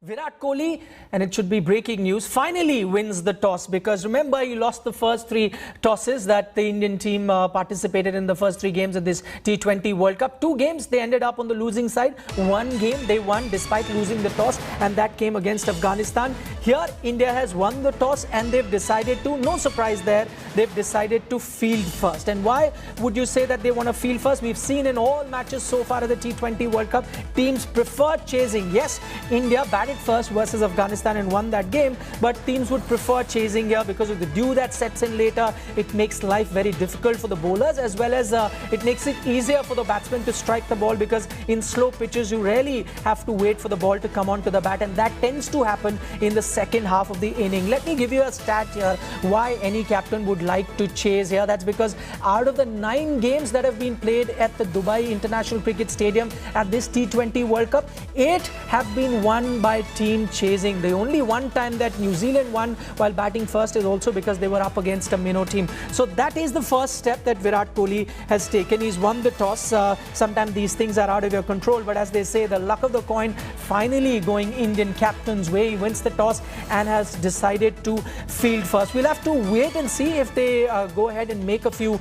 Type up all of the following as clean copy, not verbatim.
Virat Kohli, and it should be breaking news, finally wins the toss, because remember he lost the first three tosses that the Indian team participated in the first three games of this T20 World Cup. Two games they ended up on the losing side. One game they won despite losing the toss, and that came against Afghanistan. Here India has won the toss and they've decided to, no surprise there, they've decided to field first. And why would you say that they want to field first? We've seen in all matches so far at the T20 World Cup, teams prefer chasing. Yes, India batted first versus Afghanistan and won that game, but teams would prefer chasing here because of the dew that sets in later. It makes life very difficult for the bowlers, as well as it makes it easier for the batsmen to strike the ball, because in slow pitches you really have to wait for the ball to come onto the bat, and that tends to happen in the second half of the inning. Let me give you a stat here why any captain would like to chase here. That's because out of the 9 games that have been played at the Dubai International Cricket Stadium at this T20 World Cup, 8 have been won by team chasing. The only one time that New Zealand won while batting first is also because they were up against a minnow team. So that is the first step that Virat Kohli has taken. He's won the toss. Sometimes these things are out of your control, but as they say, the luck of the coin finally going Indian captain's way. He wins the toss and has decided to field first. We'll have to wait and see if they go ahead and make a few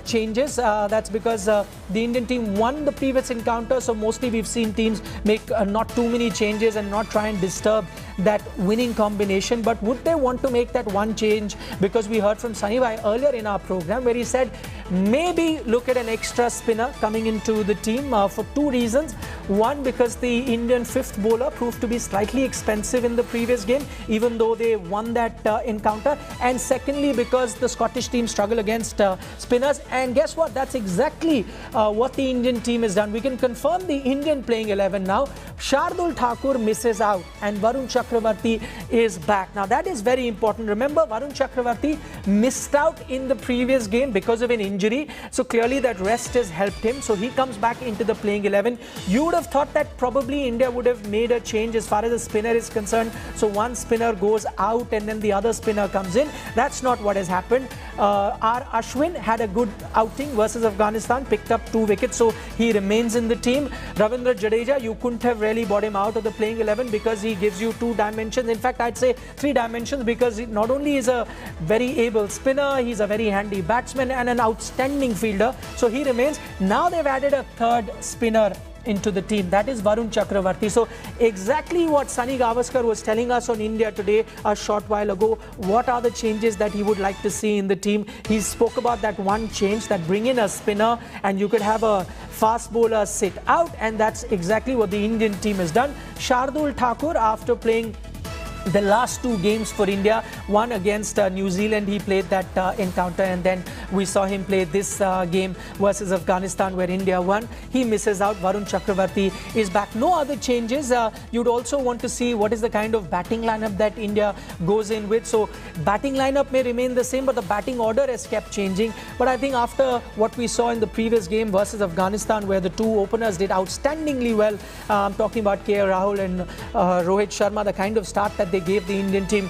changes. That's because the Indian team won the previous encounter, so mostly we've seen teams make not too many changes and not try and disturb that winning combination. But would they want to make that one change? Because we heard from Sunny Bhai earlier in our program where he said maybe look at an extra spinner coming into the team for 2 reasons. One, because the Indian 5th bowler proved to be slightly expensive in the previous game, even though they won that encounter. And secondly, because the Scottish team struggle against spinners. And guess what? That's exactly what the Indian team has done. We can confirm the Indian playing 11 now. Shardul Thakur misses out and Varun Chakravarti is back. Now that is very important. Remember, Varun Chakravarti missed out in the previous game because of an injury. So clearly that rest has helped him. So he comes back into the playing 11. You would have thought that probably India would have made a change as far as the spinner is concerned. So one spinner goes out and then the other spinner comes in. That's not what has happened. R. Ashwin had a good outing versus Afghanistan, picked up 2 wickets, so he remains in the team. Ravindra Jadeja, you couldn't have really bought him out of the playing 11 because he gives you 2 dimensions. In fact, I'd say 3 dimensions, because he not only is a very able spinner, he's a very handy batsman and an outstanding fielder. So he remains. Now they've added a 3rd spinner into the team. That is Varun Chakravarti. So exactly what Sunny Gavaskar was telling us on India Today a short while ago. What are the changes that he would like to see in the team? He spoke about that one change, that bring in a spinner and you could have a fast bowler sit out, and that's exactly what the Indian team has done. Shardul Thakur, after playing the last 2 games for India, one against New Zealand, he played that encounter, and then we saw him play this game versus Afghanistan where India won. He misses out. Varun Chakravarti is back. No other changes. You'd also want to see what is the kind of batting lineup that India goes in with. So batting lineup may remain the same, but the batting order has kept changing. But I think after what we saw in the previous game versus Afghanistan, where the 2 openers did outstandingly well, I'm talking about KL Rahul and Rohit Sharma, the kind of start that they gave the Indian team,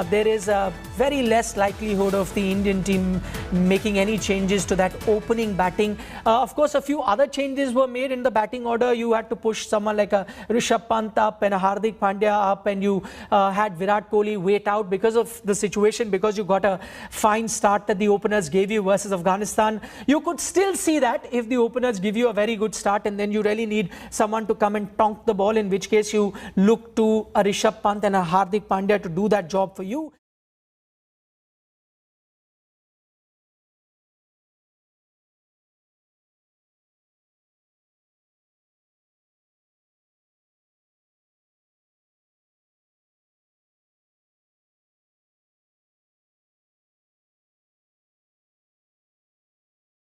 there is a very less likelihood of the Indian team making any changes to that opening batting. Of course, a few other changes were made in the batting order. You had to push someone like a Rishabh Pant up and a Hardik Pandya up, and you had Virat Kohli wait out because of the situation, because you got a fine start that the openers gave you versus Afghanistan. You could still see that if the openers give you a very good start and then you really need someone to come and tonk the ball, in which case you look to a Rishabh Pant and a Hardik Pandya to do that job for you.